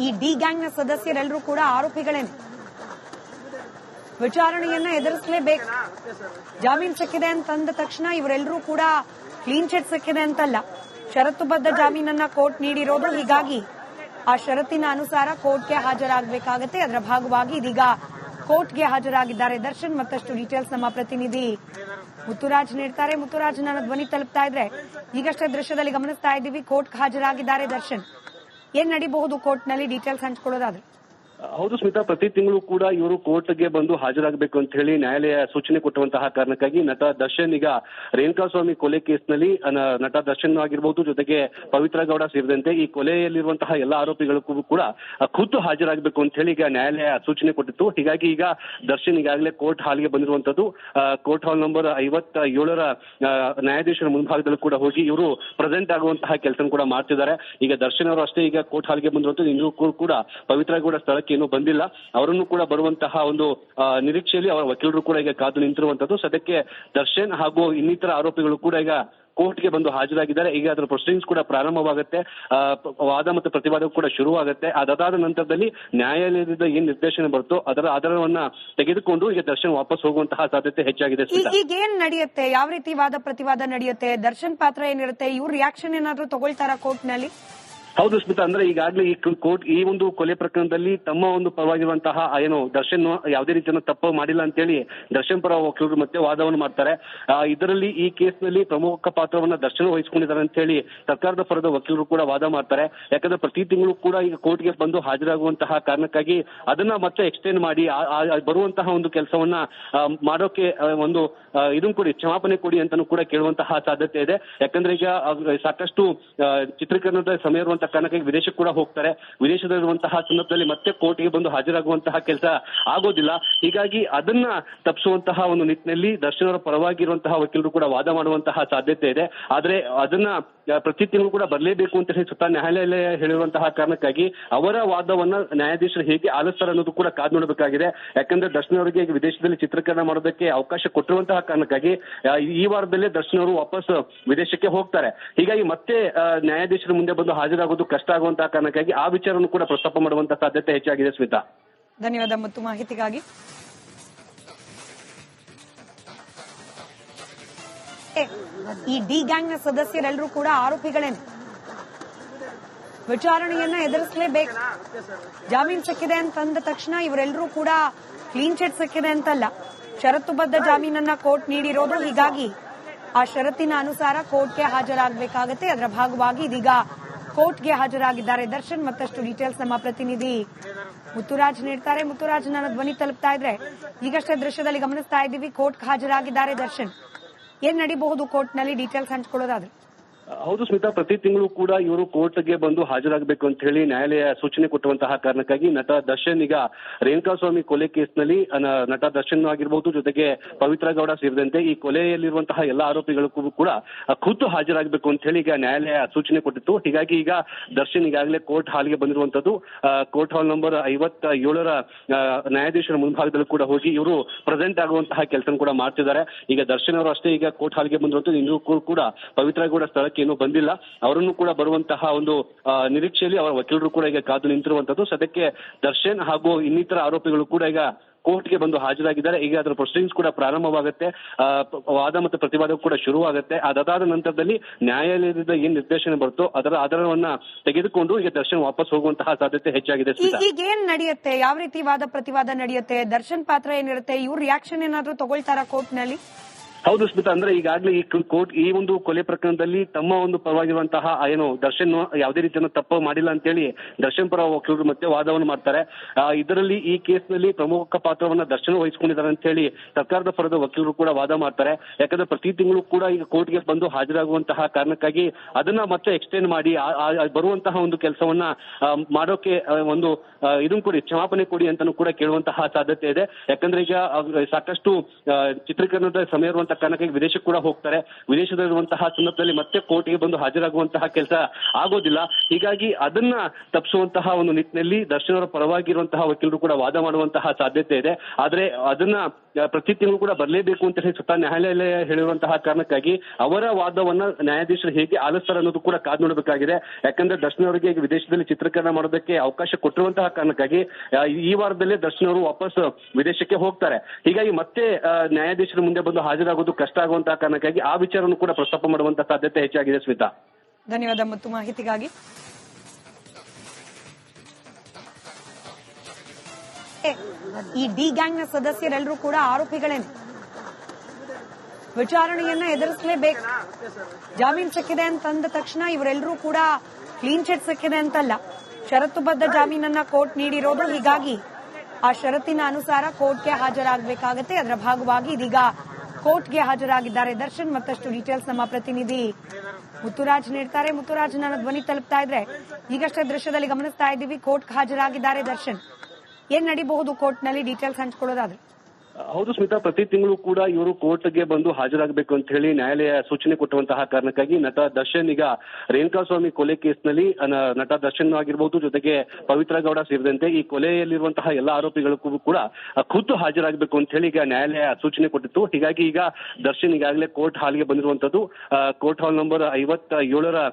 ಈ ಡಿ ಗ್ಯಾಂಗ್ನ ಸದಸ್ಯರೆಲ್ಲರೂ ಕೂಡ ಆರೋಪಿಗಳೇನು, ವಿಚಾರಣೆಯನ್ನ ಎದುರಿಸಲೇಬೇಕು. ಜಾಮೀನು ಸಿಕ್ಕಿದೆ ಅಂತಂದ ತಕ್ಷಣ ಇವರೆಲ್ಲರೂ ಕೂಡ ಕ್ಲೀನ್ ಚಿಟ್ ಸಿಕ್ಕಿದೆ ಅಂತಲ್ಲ, ಷರತ್ತುಬದ್ಧ ಜಾಮೀನನ್ನ ಕೋರ್ಟ್ ನೀಡಿರೋದು. ಹೀಗಾಗಿ ಆ ಷರತ್ತಿನ ಅನುಸಾರ ಕೋರ್ಟ್ಗೆ ಹಾಜರಾಗಬೇಕಾಗತ್ತೆ. ಅದರ ಭಾಗವಾಗಿ ಇದೀಗ ಕೋರ್ಟ್ಗೆ ಹಾಜರಾಗಿದ್ದಾರೆ ದರ್ಶನ್. ಮತ್ತಷ್ಟು ಡೀಟೇಲ್ಸ್ ನಮ್ಮ ಪ್ರತಿನಿಧಿ ಮುತ್ತುರಾಜ್ ನೀಡ್ತಾರೆ. ಮುತ್ತುರಾಜ್, ನನ್ನ ಧ್ವನಿ ತಲುಪ್ತಾ ಇದ್ರೆ ಈಗಷ್ಟೇ ದೃಶ್ಯದಲ್ಲಿ ಗಮನಿಸ್ತಾ ಇದ್ದೀವಿ, ಕೋರ್ಟ್ಗೆ ಹಾಜರಾಗಿದ್ದಾರೆ ದರ್ಶನ್. ಏನ್ ನಡೀಬಹುದು ಕೋರ್ಟ್ನಲ್ಲಿ, ಡೀಟೇಲ್ಸ್ ಹಂಚಿಕೊಳ್ಳೋದಾದ್ರೆ? ಹೌದು ಸ್ಮಿತಾ, ಪ್ರತಿ ತಿಂಗಳು ಕೂಡ ಇವರು ಕೋರ್ಟ್ಗೆ ಬಂದು ಹಾಜರಾಗಬೇಕು ಅಂತ ಹೇಳಿ ನ್ಯಾಯಾಲಯ ಸೂಚನೆ ಕೊಟ್ಟುವಂತಹ ಕಾರಣಕ್ಕಾಗಿ ನಟ ದರ್ಶನ್ ಈಗ ರೇಣುಕಾಸ್ವಾಮಿ ಕೊಲೆ ಕೇಸ್ನಲ್ಲಿ ನಟ ದರ್ಶನ್ ಆಗಿರಬಹುದು, ಜೊತೆಗೆ ಪವಿತ್ರ ಗೌಡ ಸೇರಿದಂತೆ ಈ ಕೊಲೆಯಲ್ಲಿರುವಂತಹ ಎಲ್ಲ ಆರೋಪಿಗಳಿಗೂ ಕೂಡ ಖುದ್ದು ಹಾಜರಾಗಬೇಕು ಅಂತ ಹೇಳಿ ಈಗ ನ್ಯಾಯಾಲಯ ಸೂಚನೆ ಕೊಟ್ಟಿತ್ತು. ಹೀಗಾಗಿ ಈಗ ದರ್ಶನ್ ಈಗಾಗಲೇ ಕೋರ್ಟ್ ಹಾಲ್ಗೆ ಬಂದಿರುವಂತದ್ದು. ಕೋರ್ಟ್ ಹಾಲ್ ನಂಬರ್ 57ರ ನ್ಯಾಯಾಧೀಶರ ಮುಂಭಾಗದಲ್ಲೂ ಕೂಡ ಹೋಗಿ ಇವರು ಪ್ರೆಸೆಂಟ್ ಆಗುವಂತಹ ಕೆಲಸ ಕೂಡ ಮಾಡ್ತಿದ್ದಾರೆ. ಈಗ ದರ್ಶನ್ ಅವರು ಅಷ್ಟೇ ಈಗ ಕೋರ್ಟ್ ಹಾಲ್ಗೆ ಬಂದಿರುವಂತದ್ದು. ಇನ್ನೂ ಕೂಡ ಪವಿತ್ರ ಗೌಡ ಸ್ಥಳಕ್ಕೆ ಇನ್ನೂ ಬಂದಿಲ್ಲ. ಅವರನ್ನು ಕೂಡ ಬರುವಂತಹ ಒಂದು ನಿರೀಕ್ಷೆಯಲ್ಲಿ ಅವರ ವಕೀಲರು ಕೂಡ ಈಗ ಕಾದು ನಿಂತಿರುವಂತದ್ದು. ಸದ್ಯಕ್ಕೆ ದರ್ಶನ್ ಹಾಗೂ ಇನ್ನಿತರ ಆರೋಪಿಗಳು ಕೂಡ ಈಗ ಕೋರ್ಟ್ಗೆ ಬಂದು ಹಾಜರಾಗಿದ್ದಾರೆ. ಈಗ ಅದರ ಪ್ರೊಸೀಡಿಂಗ್ಸ್ ಕೂಡ ಪ್ರಾರಂಭವಾಗುತ್ತೆ, ವಾದ ಮತ್ತು ಪ್ರತಿವಾದ ಕೂಡ ಶುರುವಾಗುತ್ತೆ. ಅದಾದ ನಂತರದಲ್ಲಿ ನ್ಯಾಯಾಲಯದಿಂದ ಏನ್ ನಿರ್ದೇಶನ ಬರುತ್ತೋ ಅದರ ಆಧಾರವನ್ನ ತೆಗೆದುಕೊಂಡು ಈಗ ದರ್ಶನ್ ವಾಪಸ್ ಹೋಗುವಂತಹ ಸಾಧ್ಯತೆ ಹೆಚ್ಚಾಗಿದೆ. ಈಗ ಏನ್ ನಡೆಯುತ್ತೆ, ಯಾವ ರೀತಿ ವಾದ ಪ್ರತಿವಾದ ನಡೆಯುತ್ತೆ, ದರ್ಶನ್ ಪಾತ್ರ ಏನಿರುತ್ತೆ, ಇವ್ರ ರಿಯಾಕ್ಷನ್ ಏನಾದ್ರು ತಗೊಳ್ತಾರಾ ಕೋರ್ಟ್ ನಲ್ಲಿ? ಹೌದು ಸ್ಮಿತಾ, ಅಂದ್ರೆ ಈಗಾಗಲೇ ಈ ಕೋರ್ಟ್ ಈ ಒಂದು ಕೊಲೆ ಪ್ರಕರಣದಲ್ಲಿ ತಮ್ಮ ಒಂದು ಪರವಾಗಿರುವಂತಹ ಏನು ದರ್ಶನ್ ಯಾವುದೇ ರೀತಿಯ ತಪ್ಪು ಮಾಡಿಲ್ಲ ಅಂತೇಳಿ ದರ್ಶನ್ ಪರ ವಕೀಲರು ಮತ್ತೆ ವಾದವನ್ನು ಮಾಡ್ತಾರೆ. ಇದರಲ್ಲಿ ಈ ಕೇಸ್ನಲ್ಲಿ ಪ್ರಮುಖ ಪಾತ್ರವನ್ನ ದರ್ಶನ್ ವಹಿಸಿಕೊಂಡಿದ್ದಾರೆ ಅಂತ ಹೇಳಿ ಸರ್ಕಾರದ ಪರದ ವಕೀಲರು ಕೂಡ ವಾದ ಮಾಡ್ತಾರೆ. ಯಾಕಂದ್ರೆ ಪ್ರತಿ ತಿಂಗಳು ಕೂಡ ಈಗ ಕೋರ್ಟ್ಗೆ ಬಂದು ಹಾಜರಾಗುವಂತಹ ಕಾರಣಕ್ಕಾಗಿ ಅದನ್ನ ಮತ್ತೆ ಎಕ್ಸ್ಟೆಂಡ್ ಮಾಡಿ ಬರುವಂತಹ ಒಂದು ಕೆಲಸವನ್ನ ಮಾಡೋಕೆ ಒಂದು ಇದನ್ನು ಕೊಡಿ, ಕ್ಷಮಾಪಣೆ ಕೊಡಿ ಅಂತಾನು ಕೂಡ ಕೇಳುವಂತಹ ಸಾಧ್ಯತೆ ಇದೆ. ಯಾಕಂದ್ರೆ ಈಗ ಸಾಕಷ್ಟು ಚಿತ್ರೀಕರಣದ ಸಮಯ ಇರುವಂತಹ ಕಾರಣಕ್ಕಾಗಿ ವಿದೇಶಕ್ಕೆ ಕೂಡ ಹೋಗ್ತಾರೆ. ವಿದೇಶದಲ್ಲಿರುವಂತಹ ಸಂದರ್ಭದಲ್ಲಿ ಮತ್ತೆ ಕೋರ್ಟ್ಗೆ ಬಂದು ಹಾಜರಾಗುವಂತಹ ಕೆಲಸ ಆಗೋದಿಲ್ಲ. ಹೀಗಾಗಿ ಅದನ್ನ ತಪ್ಪಿಸುವಂತಹ ಒಂದು ನಿಟ್ಟಿನಲ್ಲಿ ದರ್ಶನ್ ಅವರ ಪರವಾಗಿರುವಂತಹ ವಕೀಲರು ಕೂಡ ವಾದ ಮಾಡುವಂತಹ ಸಾಧ್ಯತೆ ಇದೆ. ಆದ್ರೆ ಅದನ್ನ ಪ್ರತಿ ತಿಂಗಳು ಕೂಡ ಬರಲೇಬೇಕು ಅಂತ ಹೇಳಿ ಸ್ವತಃ ನ್ಯಾಯಾಲಯ ಹೇಳಿರುವಂತಹ ಕಾರಣಕ್ಕಾಗಿ ಅವರ ವಾದವನ್ನ ನ್ಯಾಯಾಧೀಶರು ಹೇಗೆ ಆಲಿಸ್ತಾರೆ ಅನ್ನೋದು ಕೂಡ ಕಾದು ನೋಡಬೇಕಾಗಿದೆ. ಯಾಕಂದ್ರೆ ದರ್ಶನ್ ಅವರಿಗೆ ವಿದೇಶದಲ್ಲಿ ಚಿತ್ರೀಕರಣ ಮಾಡೋದಕ್ಕೆ ಅವಕಾಶ ಕೊಟ್ಟಿರುವಂತಹ ಕಾರಣಕ್ಕಾಗಿ ಈ ವಾರದಲ್ಲೇ ದರ್ಶನ್ ಅವರು ವಾಪಸ್ ವಿದೇಶಕ್ಕೆ ಹೋಗ್ತಾರೆ. ಹೀಗಾಗಿ ಮತ್ತೆ ನ್ಯಾಯಾಧೀಶರ ಮುಂದೆ ಬಂದು ಹಾಜರಾಗೋದು ಕಷ್ಟ ಆಗುವಂತಹ ಕಾರಣಕ್ಕಾಗಿ ಆ ವಿಚಾರವನ್ನು ಕೂಡ ಪ್ರಸ್ತಾಪ ಮಾಡುವಂತಹ ಸಾಧ್ಯತೆ ಹೆಚ್ಚಾಗಿದೆ. ಸ್ಮಿತಾ, ಧನ್ಯವಾದ ಮತ್ತು ಮಾಹಿತಿಗಾಗಿ. ಈ ಡಿ ಗ್ಯಾಂಗ್ನ ಸದಸ್ಯರೆಲ್ಲರೂ ಕೂಡ ಆರೋಪಿಗಳೇನು, ವಿಚಾರಣೆಯನ್ನ ಎದುರಿಸಲೇಬೇಕು. ಜಾಮೀನು ಸಿಕ್ಕಿದೆ ಅಂತಂದ ತಕ್ಷಣ ಇವರೆಲ್ಲರೂ ಕೂಡ ಕ್ಲೀನ್ ಚಿಟ್ ಸಿಕ್ಕಿದೆ ಅಂತಲ್ಲ, ಷರತ್ತುಬದ್ಧ ಜಾಮೀನನ್ನ ಕೋರ್ಟ್ ನೀಡಿರೋದು. ಹೀಗಾಗಿ ಆ ಷರತ್ತಿನ ಅನುಸಾರ ಕೋರ್ಟ್ಗೆ ಹಾಜರಾಗಬೇಕಾಗತ್ತೆ. ಅದರ ಭಾಗವಾಗಿ ಇದೀಗ ಕೋರ್ಟ್ಗೆ ಹಾಜರಾಗಿದ್ದಾರೆ ದರ್ಶನ್. ಮತ್ತಷ್ಟು ಡೀಟೇಲ್ಸ್ ನಮ್ಮ ಪ್ರತಿನಿಧಿ ಮುತ್ತುರಾಜ್ ನೀಡ್ತಾರೆ. ಮುತ್ತುರಾಜ್, ನನ್ನ ಧ್ವನಿ ತಲುಪ್ತಾ ಇದ್ರೆ ಈಗಷ್ಟೇ ದೃಶ್ಯದಲ್ಲಿ ಗಮನಿಸ್ತಾ ಇದ್ದೀವಿ, ಕೋರ್ಟ್ಗೆ ಹಾಜರಾಗಿದ್ದಾರೆ ದರ್ಶನ್. ಏನ್ ನಡೀಬಹುದು ಕೋರ್ಟ್ನಲ್ಲಿ, ಡೀಟೇಲ್ಸ್ ಹಂಚಿಕೊಳ್ಳೋದಾದ್ರೆ? ಹೌದು ಸ್ಮಿತಾ, ಪ್ರತಿ ತಿಂಗಳು ಕೂಡ ಇವರು ಕೋರ್ಟ್ಗೆ ಬಂದು ಹಾಜರಾಗಬೇಕು ಅಂತ ಹೇಳಿ ನ್ಯಾಯಾಲಯ ಸೂಚನೆ ಕೊಟ್ಟುವಂತಹ ಕಾರಣಕ್ಕಾಗಿ ನಟ ದರ್ಶನ್ ಈಗ ರೇಣುಕಾಸ್ವಾಮಿ ಕೊಲೆ ಕೇಸ್ನಲ್ಲಿ ನಟ ದರ್ಶನ್ ಆಗಿರಬಹುದು, ಜೊತೆಗೆ ಪವಿತ್ರ ಗೌಡ ಸೇರಿದಂತೆ ಈ ಕೊಲೆಯಲ್ಲಿರುವಂತಹ ಎಲ್ಲ ಆರೋಪಿಗಳಿಗೂ ಕೂಡ ಖುದ್ದು ಹಾಜರಾಗಬೇಕು ಅಂತ ಹೇಳಿ ಈಗ ನ್ಯಾಯಾಲಯ ಸೂಚನೆ ಕೊಟ್ಟಿತ್ತು. ಹೀಗಾಗಿ ಈಗ ದರ್ಶನ್ ಈಗಾಗಲೇ ಕೋರ್ಟ್ ಹಾಲ್ಗೆ ಬಂದಿರುವಂತದ್ದು. ಕೋರ್ಟ್ ಹಾಲ್ ನಂಬರ್ 57ರ ನ್ಯಾಯಾಧೀಶರ ಮುಂಭಾಗದಲ್ಲೂ ಕೂಡ ಹೋಗಿ ಇವರು ಪ್ರೆಸೆಂಟ್ ಆಗುವಂತಹ ಕೆಲಸ ಕೂಡ ಮಾಡ್ತಿದ್ದಾರೆ. ಈಗ ದರ್ಶನ್ ಅವರು ಅಷ್ಟೇ ಈಗ ಕೋರ್ಟ್ ಹಾಲ್ಗೆ ಬಂದಿರುವಂತದ್ದು. ಇನ್ನೂ ಕೂಡ ಪವಿತ್ರ ಗೌಡ ಸ್ಥಳಕ್ಕೆ ಇನ್ನೂ ಬಂದಿಲ್ಲ. ಅವರನ್ನು ಕೂಡ ಬರುವಂತಹ ಒಂದು ನಿರೀಕ್ಷೆಯಲ್ಲಿ ಅವರ ವಕೀಲರು ಕೂಡ ಈಗ ಕಾದು ನಿಂತಿರುವಂತದ್ದು. ಸದ್ಯಕ್ಕೆ ದರ್ಶನ್ ಹಾಗೂ ಇನ್ನಿತರ ಆರೋಪಿಗಳು ಕೂಡ ಈಗ ಕೋರ್ಟ್ಗೆ ಬಂದು ಹಾಜರಾಗಿದ್ದಾರೆ. ಈಗ ಅದರ ಪ್ರೊಸೀಡಿಂಗ್ಸ್ ಕೂಡ ಪ್ರಾರಂಭವಾಗುತ್ತೆ, ವಾದ ಮತ್ತು ಪ್ರತಿವಾದ ಕೂಡ ಶುರುವಾಗುತ್ತೆ. ಅದಾದ ನಂತರದಲ್ಲಿ ನ್ಯಾಯಾಲಯದಿಂದ ಏನ್ ನಿರ್ದೇಶನ ಬರುತ್ತೋ ಅದರ ಆಧಾರವನ್ನ ತೆಗೆದುಕೊಂಡು ಈಗ ದರ್ಶನ್ ವಾಪಸ್ ಹೋಗುವಂತಹ ಸಾಧ್ಯತೆ ಹೆಚ್ಚಾಗಿದೆ. ಈಗ ಏನ್ ನಡೆಯುತ್ತೆ, ಯಾವ ರೀತಿ ವಾದ ಪ್ರತಿವಾದ ನಡೆಯುತ್ತೆ, ದರ್ಶನ್ ಪಾತ್ರ ಏನಿರುತ್ತೆ, ಇವ್ರ ರಿಯಾಕ್ಷನ್ ಏನಾದ್ರು ತಗೊಳ್ತಾರಾ ಕೋರ್ಟ್ ನಲ್ಲಿ? ಹೌದು ಸ್ಮಿತಾ, ಅಂದ್ರೆ ಈಗಾಗಲೇ ಈ ಕೋರ್ಟ್ ಈ ಒಂದು ಕೊಲೆ ಪ್ರಕರಣದಲ್ಲಿ ತಮ್ಮ ಒಂದು ಪರವಾಗಿರುವಂತಹ ಏನು ದರ್ಶನ್ ಯಾವುದೇ ರೀತಿಯ ತಪ್ಪು ಮಾಡಿಲ್ಲ ಅಂತೇಳಿ ದರ್ಶನ್ ಪರ ವಕೀಲರು ಮತ್ತೆ ವಾದವನ್ನು ಮಾಡ್ತಾರೆ. ಇದರಲ್ಲಿ ಈ ಕೇಸ್ನಲ್ಲಿ ಪ್ರಮುಖ ಪಾತ್ರವನ್ನ ದರ್ಶನ್ ವಹಿಸಿಕೊಂಡಿದ್ದಾರೆ ಅಂತ ಹೇಳಿ ಸರ್ಕಾರದ ಪರದ ವಕೀಲರು ಕೂಡ ವಾದ ಮಾಡ್ತಾರೆ. ಯಾಕಂದ್ರೆ ಪ್ರತಿ ತಿಂಗಳು ಕೂಡ ಈಗ ಕೋರ್ಟ್ಗೆ ಬಂದು ಹಾಜರಾಗುವಂತಹ ಕಾರಣಕ್ಕಾಗಿ ಅದನ್ನ ಮತ್ತೆ ಎಕ್ಸ್ಟೆಂಡ್ ಮಾಡಿ ಬರುವಂತಹ ಒಂದು ಕೆಲಸವನ್ನ ಮಾಡೋಕೆ ಒಂದು ಇದನ್ನು ಕೊಡಿ, ಕ್ಷಮಾಪಣೆ ಕೊಡಿ ಅಂತಾನು ಕೂಡ ಕೇಳುವಂತಹ ಸಾಧ್ಯತೆ ಇದೆ. ಯಾಕಂದ್ರೆ ಈಗ ಸಾಕಷ್ಟು ಚಿತ್ರೀಕರಣದ ಸಮಯ ಇರುವಂತಹ ಕಾರಣಕ್ಕಾಗಿ ವಿದೇಶಕ್ಕೆ ಕೂಡ ಹೋಗ್ತಾರೆ. ವಿದೇಶದಲ್ಲಿರುವಂತಹ ಸಂದರ್ಭದಲ್ಲಿ ಮತ್ತೆ ಕೋರ್ಟ್ಗೆ ಬಂದು ಹಾಜರಾಗುವಂತಹ ಕೆಲಸ ಆಗೋದಿಲ್ಲ. ಹೀಗಾಗಿ ಅದನ್ನ ತಪ್ಪಿಸುವಂತಹ ಒಂದು ನಿಟ್ಟಿನಲ್ಲಿ ದರ್ಶನ್ ಅವರ ಪರವಾಗಿರುವಂತಹ ವಕೀಲರು ಕೂಡ ವಾದ ಮಾಡುವಂತಹ ಸಾಧ್ಯತೆ ಇದೆ. ಆದ್ರೆ ಅದನ್ನ ಪ್ರತಿ ತಿಂಗಳು ಕೂಡ ಬರಲೇಬೇಕು ಅಂತ ಹೇಳಿ ಸ್ವತಃ ನ್ಯಾಯಾಲಯ ಹೇಳಿರುವಂತಹ ಕಾರಣಕ್ಕಾಗಿ ಅವರ ವಾದವನ್ನ ನ್ಯಾಯಾಧೀಶರು ಹೇಗೆ ಆಲಿಸ್ತಾರೆ ಅನ್ನೋದು ಕೂಡ ಕಾದು ನೋಡಬೇಕಾಗಿದೆ. ಯಾಕಂದ್ರೆ ದರ್ಶನ್ ಅವರಿಗೆ ವಿದೇಶದಲ್ಲಿ ಚಿತ್ರೀಕರಣ ಮಾಡೋದಕ್ಕೆ ಅವಕಾಶ ಕೊಟ್ಟಿರುವಂತಹ ಕಾರಣಕ್ಕಾಗಿ ಈ ವಾರದಲ್ಲೇ ದರ್ಶನ್ ಅವರು ವಾಪಸ್ ವಿದೇಶಕ್ಕೆ ಹೋಗ್ತಾರೆ. ಹೀಗಾಗಿ ಮತ್ತೆ ನ್ಯಾಯಾಧೀಶರ ಮುಂದೆ ಬಂದು ಹಾಜರಾಗೋದು ಕಷ್ಟ ಆಗುವಂತಹ ಕಾರಣಕ್ಕಾಗಿ ಆ ವಿಚಾರವನ್ನು ಕೂಡ ಪ್ರಸ್ತಾಪ ಮಾಡುವಂತಹ ಸಾಧ್ಯತೆ ಹೆಚ್ಚಾಗಿದೆ. ಸ್ಮಿತಾ, ಧನ್ಯವಾದ ಮತ್ತು ಮಾಹಿತಿಗಾಗಿ. ಈ ಡಿ ಗ್ಯಾಂಗ್ ನ ಸದಸ್ಯರೆಲ್ಲರೂ ಕೂಡ ಆರೋಪಿಗಳೇನೆ, ವಿಚಾರಣೆಯನ್ನ ಎದುರಿಸಲೇಬೇಕು. ಜಾಮೀನು ಸಿಕ್ಕಿದೆ ಅಂತಂದ ತಕ್ಷಣ ಇವರೆಲ್ಲರೂ ಕೂಡ ಕ್ಲೀನ್ ಚಿಟ್ ಸಿಕ್ಕಿದೆ ಅಂತಲ್ಲ, ಷರತ್ತುಬದ್ಧ ಜಾಮೀನನ್ನ ಕೋರ್ಟ್ ನೀಡಿರೋದು. ಹೀಗಾಗಿ ಆ ಷರತ್ತಿನ ಅನುಸಾರ ಕೋರ್ಟ್ಗೆ ಹಾಜರಾಗಬೇಕಾಗತ್ತೆ. ಅದರ ಭಾಗವಾಗಿ ಇದೀಗ ಕೋರ್ಟ್ಗೆ ಹಾಜರಾಗಿದ್ದಾರೆ ದರ್ಶನ್. ಮತ್ತಷ್ಟು ಡೀಟೇಲ್ಸ್ ನಮ್ಮ ಪ್ರತಿನಿಧಿ ಮುತ್ತುರಾಜ್ ನೀಡ್ತಾರೆ. ಮುತ್ತುರಾಜ್, ನನ್ನ ಧ್ವನಿ ತಲುಪ್ತಾ ಇದ್ರೆ ಈಗಷ್ಟೇ ದೃಶ್ಯದಲ್ಲಿ ಗಮನಿಸ್ತಾ ಇದ್ದೀವಿ, ಕೋರ್ಟ್ಗೆ ಹಾಜರಾಗಿದ್ದಾರೆ ದರ್ಶನ್. ಏನ್ ನಡೀಬಹುದು ಕೋರ್ಟ್ನಲ್ಲಿ, ಡೀಟೇಲ್ಸ್ ಹಂಚಿಕೊಳ್ಳೋದಾದ್ರೆ? ಹೌದು ಸ್ಮಿತಾ, ಪ್ರತಿ ತಿಂಗಳು ಕೂಡ ಇವರು ಕೋರ್ಟ್ಗೆ ಬಂದು ಹಾಜರಾಗಬೇಕು ಅಂತ ಹೇಳಿ ನ್ಯಾಯಾಲಯ ಸೂಚನೆ ಕೊಟ್ಟುವಂತಹ ಕಾರಣಕ್ಕಾಗಿ ನಟ ದರ್ಶನ್ ಈಗ ರೇಣುಕಾಸ್ವಾಮಿ ಕೊಲೆ ಕೇಸ್ನಲ್ಲಿ ನಟ ದರ್ಶನ್ ಆಗಿರಬಹುದು, ಜೊತೆಗೆ ಪವಿತ್ರ ಗೌಡ ಸೇರಿದಂತೆ ಈ ಕೊಲೆಯಲ್ಲಿರುವಂತಹ ಎಲ್ಲ ಆರೋಪಿಗಳಿಗೂ ಕೂಡ ಖುದ್ದು ಹಾಜರಾಗಬೇಕು ಅಂತ ಹೇಳಿ ಈಗ ನ್ಯಾಯಾಲಯ ಸೂಚನೆ ಕೊಟ್ಟಿತ್ತು. ಹೀಗಾಗಿ ಈಗ ದರ್ಶನ್ ಈಗಾಗಲೇ ಕೋರ್ಟ್ ಹಾಲ್ಗೆ ಬಂದಿರುವಂತದ್ದು. ಕೋರ್ಟ್ ಹಾಲ್ ನಂಬರ್ 57ರ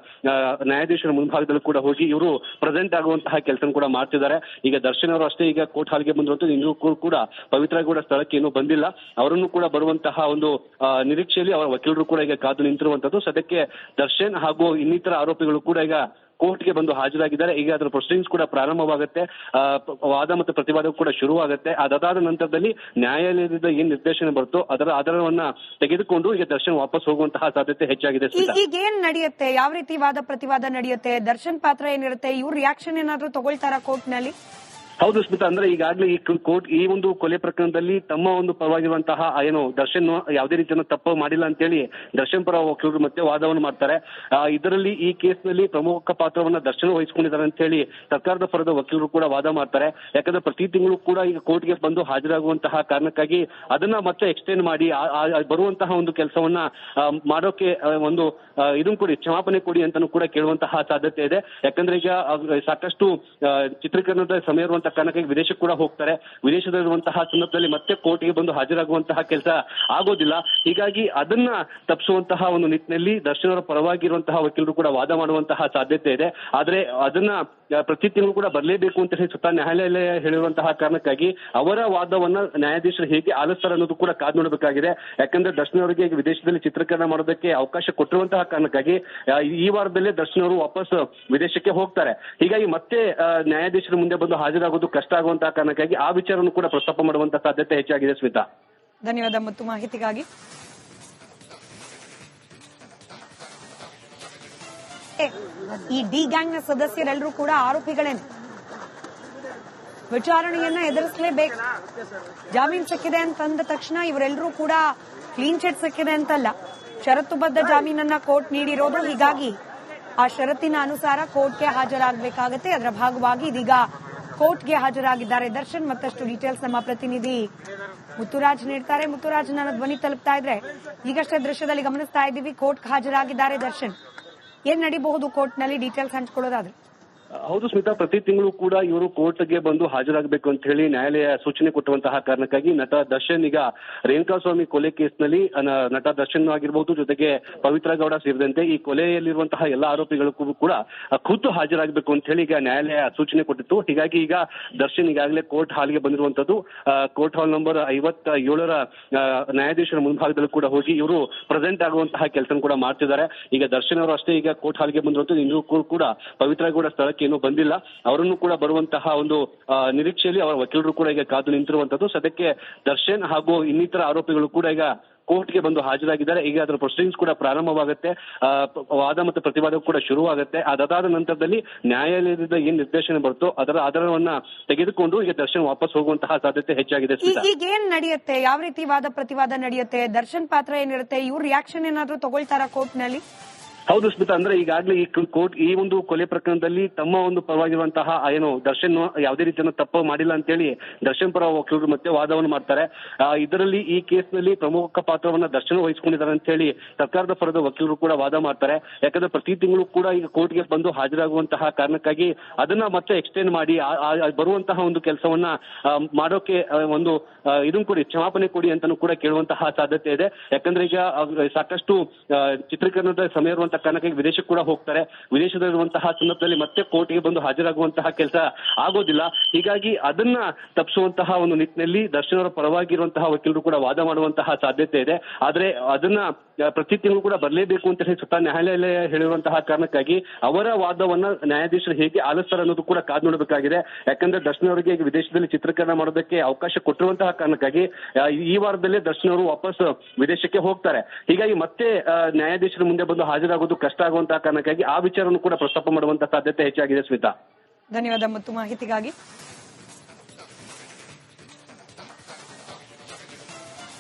ನ್ಯಾಯಾಧೀಶರ ಮುಂಭಾಗದಲ್ಲೂ ಕೂಡ ಹೋಗಿ ಇವರು ಪ್ರೆಸೆಂಟ್ ಆಗುವಂತಹ ಕೆಲಸ ಕೂಡ ಮಾಡ್ತಿದ್ದಾರೆ. ಈಗ ದರ್ಶನ್ ಅವರು ಅಷ್ಟೇ ಈಗ ಕೋರ್ಟ್ ಹಾಲ್ಗೆ ಬಂದಿರುವಂತದ್ದು. ಇನ್ನೂ ಕೂಡ ಪವಿತ್ರ ಗೌಡ ಸ್ಥಳಕ್ಕೆ ಏನೂ ಬಂದಿಲ್ಲ. ಅವರನ್ನು ಕೂಡ ಬರುವಂತಹ ಒಂದು ನಿರೀಕ್ಷೆಯಲ್ಲಿ ಅವರ ವಕೀಲರು ಕೂಡ ಈಗ ಕಾದು ನಿಂತಿರುವಂತದ್ದು. ಸದ್ಯಕ್ಕೆ ದರ್ಶನ್ ಹಾಗೂ ಇನ್ನಿತರ ಆರೋಪಿಗಳು ಕೂಡ ಈಗ ಕೋರ್ಟ್ಗೆ ಬಂದು ಹಾಜರಾಗಿದ್ದಾರೆ. ಈಗ ಅದರ ಪ್ರೊಸೀಡಿಂಗ್ಸ್ ಕೂಡ ಪ್ರಾರಂಭವಾಗುತ್ತೆ, ವಾದ ಮತ್ತು ಪ್ರತಿವಾದ ಕೂಡ ಶುರುವಾಗುತ್ತೆ. ಅದಾದ ನಂತರದಲ್ಲಿ ನ್ಯಾಯಾಲಯದಿಂದ ಏನ್ ನಿರ್ದೇಶನ ಬರುತ್ತೋ ಅದರ ಆಧಾರವನ್ನ ತೆಗೆದುಕೊಂಡು ಈಗ ದರ್ಶನ್ ವಾಪಸ್ ಹೋಗುವಂತಹ ಸಾಧ್ಯತೆ ಹೆಚ್ಚಾಗಿದೆ. ಈಗ ಏನ್ ನಡೆಯುತ್ತೆ, ಯಾವ ರೀತಿ ವಾದ ಪ್ರತಿವಾದ ನಡೆಯುತ್ತೆ, ದರ್ಶನ್ ಪಾತ್ರ ಏನಿರುತ್ತೆ, ಇವ್ರ ರಿಯಾಕ್ಷನ್ ಏನಾದ್ರೂ ತಗೊಳ್ತಾರಾ ಕೋರ್ಟ್ ನಲ್ಲಿ? ಹೌದು ಸ್ಮಿತಾ, ಅಂದ್ರೆ ಈಗಾಗಲೇ ಈ ಕೋರ್ಟ್ ಈ ಒಂದು ಕೊಲೆ ಪ್ರಕರಣದಲ್ಲಿ ತಮ್ಮ ಒಂದು ಪರವಾಗಿರುವಂತಹ ಏನು ದರ್ಶನ್ ಯಾವುದೇ ರೀತಿಯ ತಪ್ಪು ಮಾಡಿಲ್ಲ ಅಂತೇಳಿ ದರ್ಶನ್ ಪರ ವಕೀಲರು ಮತ್ತೆ ವಾದವನ್ನು ಮಾಡ್ತಾರೆ. ಇದರಲ್ಲಿ ಈ ಕೇಸ್ನಲ್ಲಿ ಪ್ರಮುಖ ಪಾತ್ರವನ್ನ ದರ್ಶನ್ ವಹಿಸಿಕೊಂಡಿದ್ದಾರೆ ಅಂತ ಹೇಳಿ ಸರ್ಕಾರದ ಪರದ ವಕೀಲರು ಕೂಡ ವಾದ ಮಾಡ್ತಾರೆ. ಯಾಕಂದ್ರೆ ಪ್ರತಿ ತಿಂಗಳು ಕೂಡ ಈಗ ಕೋರ್ಟ್ಗೆ ಬಂದು ಹಾಜರಾಗುವಂತಹ ಕಾರಣಕ್ಕಾಗಿ ಅದನ್ನ ಮತ್ತೆ ಎಕ್ಸ್ಟೆಂಡ್ ಮಾಡಿ ಬರುವಂತಹ ಒಂದು ಕೆಲಸವನ್ನ ಮಾಡೋಕೆ ಒಂದು ಇದನ್ನು ಕೊಡಿ, ಕ್ಷಮಾಪಣೆ ಕೊಡಿ ಅಂತಾನು ಕೂಡ ಕೇಳುವಂತಹ ಸಾಧ್ಯತೆ ಇದೆ. ಯಾಕಂದ್ರೆ ಈಗ ಸಾಕಷ್ಟು ಚಿತ್ರೀಕರಣದ ಸಮಯ ಇರುವಂತಹ ಕಾರಣಕ್ಕಾಗಿ ವಿದೇಶಕ್ಕೆ ಕೂಡ ಹೋಗ್ತಾರೆ. ವಿದೇಶದಲ್ಲಿರುವಂತಹ ಸಂದರ್ಭದಲ್ಲಿ ಮತ್ತೆ ಕೋರ್ಟ್ಗೆ ಬಂದು ಹಾಜರಾಗುವಂತಹ ಕೆಲಸ ಆಗೋದಿಲ್ಲ. ಹೀಗಾಗಿ ಅದನ್ನ ತಪ್ಪಿಸುವಂತಹ ಒಂದು ನಿಟ್ಟಿನಲ್ಲಿ ದರ್ಶನ್ ಅವರ ಪರವಾಗಿರುವಂತಹ ವಕೀಲರು ಕೂಡ ವಾದ ಮಾಡುವಂತಹ ಸಾಧ್ಯತೆ ಇದೆ. ಆದ್ರೆ ಅದನ್ನ ಪ್ರತಿ ತಿಂಗಳು ಕೂಡ ಬರಲೇಬೇಕು ಅಂತ ಹೇಳಿ ಸ್ವತಃ ನ್ಯಾಯಾಲಯ ಹೇಳಿರುವಂತಹ ಕಾರಣಕ್ಕಾಗಿ ಅವರ ವಾದವನ್ನ ನ್ಯಾಯಾಧೀಶರು ಹೇಗೆ ಆಲಿಸ್ತಾರೆ ಅನ್ನೋದು ಕೂಡ ಕಾದು ನೋಡಬೇಕಾಗಿದೆ. ಯಾಕಂದ್ರೆ ದರ್ಶನ್ ಅವರಿಗೆ ವಿದೇಶದಲ್ಲಿ ಚಿತ್ರೀಕರಣ ಮಾಡೋದಕ್ಕೆ ಅವಕಾಶ ಕೊಟ್ಟಿರುವಂತಹ ಕಾರಣಕ್ಕಾಗಿ ಈ ವಾರದಲ್ಲೇ ದರ್ಶನ್ ಅವರು ವಾಪಸ್ ವಿದೇಶಕ್ಕೆ ಹೋಗ್ತಾರೆ. ಹೀಗಾಗಿ ಮತ್ತೆ ನ್ಯಾಯಾಧೀಶರ ಮುಂದೆ ಬಂದು ಹಾಜರಾಗೋದು ಕಷ್ಟ ಆಗುವಂತಹ ಕಾರಣಕ್ಕಾಗಿ ಆ ವಿಚಾರವನ್ನು ಕೂಡ ಪ್ರಸ್ತಾಪ ಮಾಡುವಂತಹ ಸಾಧ್ಯತೆ ಹೆಚ್ಚಾಗಿದೆ. ಸ್ಮಿತಾ, ಧನ್ಯವಾದ ಮತ್ತು ಮಾಹಿತಿಗಾಗಿ. ಈ ಡಿ ಗ್ಯಾಂಗ್ ನ ಸದಸ್ಯರೆಲ್ಲರೂ ಕೂಡ ಆರೋಪಿಗಳೇನೆ, ವಿಚಾರಣೆಯನ್ನ ಎದುರಿಸಲೇಬೇಕು. ಜಾಮೀನು ಸಿಕ್ಕಿದೆ ಅಂತಂದ ತಕ್ಷಣ ಇವರೆಲ್ಲರೂ ಕೂಡ ಕ್ಲೀನ್ ಚಿಟ್ ಸಿಕ್ಕಿದೆ ಅಂತಲ್ಲ, ಷರತ್ತುಬದ್ಧ ಜಾಮೀನನ್ನ ಕೋರ್ಟ್ ನೀಡಿರೋದು. ಹೀಗಾಗಿ ಆ ಷರತ್ತಿನ ಅನುಸಾರ ಕೋರ್ಟ್ಗೆ ಹಾಜರಾಗಬೇಕಾಗತ್ತೆ. ಅದರ ಭಾಗವಾಗಿ ಇದೀಗ ಕೋರ್ಟ್ಗೆ ಹಾಜರಾಗಿದ್ದಾರೆ ದರ್ಶನ್. ಮತ್ತಷ್ಟು ಡೀಟೇಲ್ಸ್ ನಮ್ಮ ಪ್ರತಿನಿಧಿ ಮುತ್ತುರಾಜ್ ನೀಡ್ತಾರೆ. ಮುತ್ತುರಾಜ್, ನನ್ನ ಧ್ವನಿ ತಲುಪ್ತಾ ಇದ್ರೆ ಈಗಷ್ಟೇ ದೃಶ್ಯದಲ್ಲಿ ಗಮನಿಸ್ತಾ ಇದ್ದೀವಿ, ಕೋರ್ಟ್ಗೆ ಹಾಜರಾಗಿದ್ದಾರೆ ದರ್ಶನ್. ಏನ್ ನಡೀಬಹುದು ಕೋರ್ಟ್ ನಲ್ಲಿ, ಡೀಟೇಲ್ಸ್ ಹಂಚಿಕೊಳ್ಳೋದಾದ್ರೆ? ಹೌದು ಸ್ಮಿತಾ, ಪ್ರತಿ ತಿಂಗಳು ಕೂಡ ಇವರು ಕೋರ್ಟ್ಗೆ ಬಂದು ಹಾಜರಾಗಬೇಕು ಅಂತ ಹೇಳಿ ನ್ಯಾಯಾಲಯ ಸೂಚನೆ ಕೊಟ್ಟುವಂತಹ ಕಾರಣಕ್ಕಾಗಿ ನಟ ದರ್ಶನ್ ಈಗ ರೇಣುಕಾಸ್ವಾಮಿ ಕೊಲೆ ಕೇಸ್ನಲ್ಲಿ ನಟ ದರ್ಶನ್ ಆಗಿರಬಹುದು, ಜೊತೆಗೆ ಪವಿತ್ರ ಗೌಡ ಸೇರಿದಂತೆ ಈ ಕೊಲೆಯಲ್ಲಿರುವಂತಹ ಎಲ್ಲ ಆರೋಪಿಗಳಿಗೂ ಕೂಡ ಖುದ್ದು ಹಾಜರಾಗಬೇಕು ಅಂತ ಹೇಳಿ ಈಗ ನ್ಯಾಯಾಲಯ ಸೂಚನೆ ಕೊಟ್ಟಿತ್ತು. ಹೀಗಾಗಿ ಈಗ ದರ್ಶನ್ ಈಗಾಗಲೇ ಕೋರ್ಟ್ ಹಾಲ್ಗೆ ಬಂದಿರುವಂತದ್ದು. ಕೋರ್ಟ್ ಹಾಲ್ ನಂಬರ್ 57ರ ನ್ಯಾಯಾಧೀಶರ ಮುಂಭಾಗದಲ್ಲೂ ಕೂಡ ಹೋಗಿ ಇವರು ಪ್ರೆಸೆಂಟ್ ಆಗುವಂತಹ ಕೆಲಸ ಕೂಡ ಮಾಡ್ತಿದ್ದಾರೆ. ಈಗ ದರ್ಶನ್ ಅವರು ಅಷ್ಟೇ ಈಗ ಕೋರ್ಟ್ ಹಾಲ್ಗೆ ಬಂದಿರುವಂತದ್ದು. ಇನ್ನೂ ಕೂಡ ಪವಿತ್ರ ಗೌಡ ಸ್ಥಳಕ್ಕೆ ಏನೂ ಬಂದಿಲ್ಲ. ಅವರನ್ನು ಕೂಡ ಬರುವಂತಹ ಒಂದು ನಿರೀಕ್ಷೆಯಲ್ಲಿ ಅವರ ವಕೀಲರು ಕೂಡ ಈಗ ಕಾದು ನಿಂತಿರುವಂತದ್ದು. ಸದ್ಯಕ್ಕೆ ದರ್ಶನ್ ಹಾಗೂ ಇನ್ನಿತರ ಆರೋಪಿಗಳು ಕೂಡ ಈಗ ಕೋರ್ಟ್ಗೆ ಬಂದು ಹಾಜರಾಗಿದ್ದಾರೆ. ಈಗ ಅದರ ಪ್ರೊಸೀಡಿಂಗ್ಸ್ ಕೂಡ ಪ್ರಾರಂಭವಾಗುತ್ತೆ, ವಾದ ಮತ್ತು ಪ್ರತಿವಾದ ಕೂಡ ಶುರುವಾಗುತ್ತೆ. ಅದಾದ ನಂತರದಲ್ಲಿ ನ್ಯಾಯಾಲಯದಿಂದ ಏನ್ ನಿರ್ದೇಶನ ಬರುತ್ತೋ ಅದರ ಆಧಾರವನ್ನ ತೆಗೆದುಕೊಂಡು ಈಗ ದರ್ಶನ್ ವಾಪಸ್ ಹೋಗುವಂತಹ ಸಾಧ್ಯತೆ ಹೆಚ್ಚಾಗಿದೆ. ಈಗ ಏನ್ ನಡೆಯುತ್ತೆ, ಯಾವ ರೀತಿ ವಾದ ಪ್ರತಿವಾದ ನಡೆಯುತ್ತೆ, ದರ್ಶನ್ ಪಾತ್ರ ಏನಿರುತ್ತೆ, ಇವ್ರ ರಿಯಾಕ್ಷನ್ ಏನಾದ್ರೂ ತಗೊಳ್ತಾರಾ ಕೋರ್ಟ್ ನಲ್ಲಿ? ಹೌದು ಸ್ಮಿತಾ, ಅಂದ್ರೆ ಈಗಾಗಲೇ ಈ ಕೋರ್ಟ್ ಈ ಒಂದು ಕೊಲೆ ಪ್ರಕರಣದಲ್ಲಿ ತಮ್ಮ ಒಂದು ಪರವಾಗಿರುವಂತಹ ಏನು ದರ್ಶನ್ ಯಾವುದೇ ರೀತಿಯ ತಪ್ಪು ಮಾಡಿಲ್ಲ ಅಂತೇಳಿ ದರ್ಶನ್ ಪರ ವಕೀಲರು ಮತ್ತೆ ವಾದವನ್ನು ಮಾಡ್ತಾರೆ. ಇದರಲ್ಲಿ ಈ ಕೇಸ್ನಲ್ಲಿ ಪ್ರಮುಖ ಪಾತ್ರವನ್ನ ದರ್ಶನ್ ವಹಿಸಿಕೊಂಡಿದ್ದಾರೆ ಅಂತ ಹೇಳಿ ಸರ್ಕಾರದ ಪರದ ವಕೀಲರು ಕೂಡ ವಾದ ಮಾಡ್ತಾರೆ. ಯಾಕಂದ್ರೆ ಪ್ರತಿ ತಿಂಗಳು ಕೂಡ ಈಗ ಕೋರ್ಟ್ಗೆ ಬಂದು ಹಾಜರಾಗುವಂತಹ ಕಾರಣಕ್ಕಾಗಿ ಅದನ್ನ ಮತ್ತೆ ಎಕ್ಸ್ಟೆಂಡ್ ಮಾಡಿ ಬರುವಂತಹ ಒಂದು ಕೆಲಸವನ್ನ ಮಾಡೋಕೆ ಒಂದು ಇದನ್ನು ಕೊಡಿ, ಕ್ಷಮಾಪಣೆ ಕೊಡಿ ಅಂತಾನು ಕೂಡ ಕೇಳುವಂತಹ ಸಾಧ್ಯತೆ ಇದೆ. ಯಾಕಂದ್ರೆ ಈಗ ಸಾಕಷ್ಟು ಚಿತ್ರೀಕರಣದ ಸಮಯ ಇರುವಂತಹ ಕಾರಣಕ್ಕಾಗಿ ವಿದೇಶಕ್ಕೆ ಕೂಡ ಹೋಗ್ತಾರೆ. ವಿದೇಶದಲ್ಲಿರುವಂತಹ ಸಂದರ್ಭದಲ್ಲಿ ಮತ್ತೆ ಕೋರ್ಟ್ಗೆ ಬಂದು ಹಾಜರಾಗುವಂತಹ ಕೆಲಸ ಆಗೋದಿಲ್ಲ. ಹೀಗಾಗಿ ಅದನ್ನ ತಪ್ಪಿಸುವಂತಹ ಒಂದು ನಿಟ್ಟಿನಲ್ಲಿ ದರ್ಶನ್ ಅವರ ಪರವಾಗಿರುವಂತಹ ವಕೀಲರು ಕೂಡ ವಾದ ಮಾಡುವಂತಹ ಸಾಧ್ಯತೆ ಇದೆ. ಆದ್ರೆ ಅದನ್ನ ಪ್ರತಿ ತಿಂಗಳು ಕೂಡ ಬರಲೇಬೇಕು ಅಂತ ಹೇಳಿ ಸ್ವತಃ ನ್ಯಾಯಾಲಯ ಹೇಳಿರುವಂತಹ ಕಾರಣಕ್ಕಾಗಿ ಅವರ ವಾದವನ್ನ ನ್ಯಾಯಾಧೀಶರು ಹೇಗೆ ಆಲಿಸ್ತಾರೆ ಅನ್ನೋದು ಕೂಡ ಕಾದು ನೋಡಬೇಕಾಗಿದೆ. ಯಾಕಂದ್ರೆ ದರ್ಶನ್ ಅವರಿಗೆ ವಿದೇಶದಲ್ಲಿ ಚಿತ್ರೀಕರಣ ಮಾಡೋದಕ್ಕೆ ಅವಕಾಶ ಕೊಟ್ಟಿರುವಂತಹ ಕಾರಣಕ್ಕಾಗಿ ಈ ವಾರದಲ್ಲೇ ದರ್ಶನ್ ಅವರು ವಾಪಸ್ ವಿದೇಶಕ್ಕೆ ಹೋಗ್ತಾರೆ. ಹೀಗಾಗಿ ಮತ್ತೆ ನ್ಯಾಯಾಧೀಶರ ಮುಂದೆ ಬಂದು ಹಾಜರಾಗೋದು ಕಷ್ಟ ಆಗುವಂತಹ ಕಾರಣಕ್ಕಾಗಿ ಆ ವಿಚಾರವನ್ನು ಕೂಡ ಪ್ರಸ್ತಾಪ ಮಾಡುವಂತಹ ಸಾಧ್ಯತೆ ಹೆಚ್ಚಾಗಿದೆ. ಸ್ಮಿತಾ, ಧನ್ಯವಾದ ಮತ್ತು ಮಾಹಿತಿಗಾಗಿ.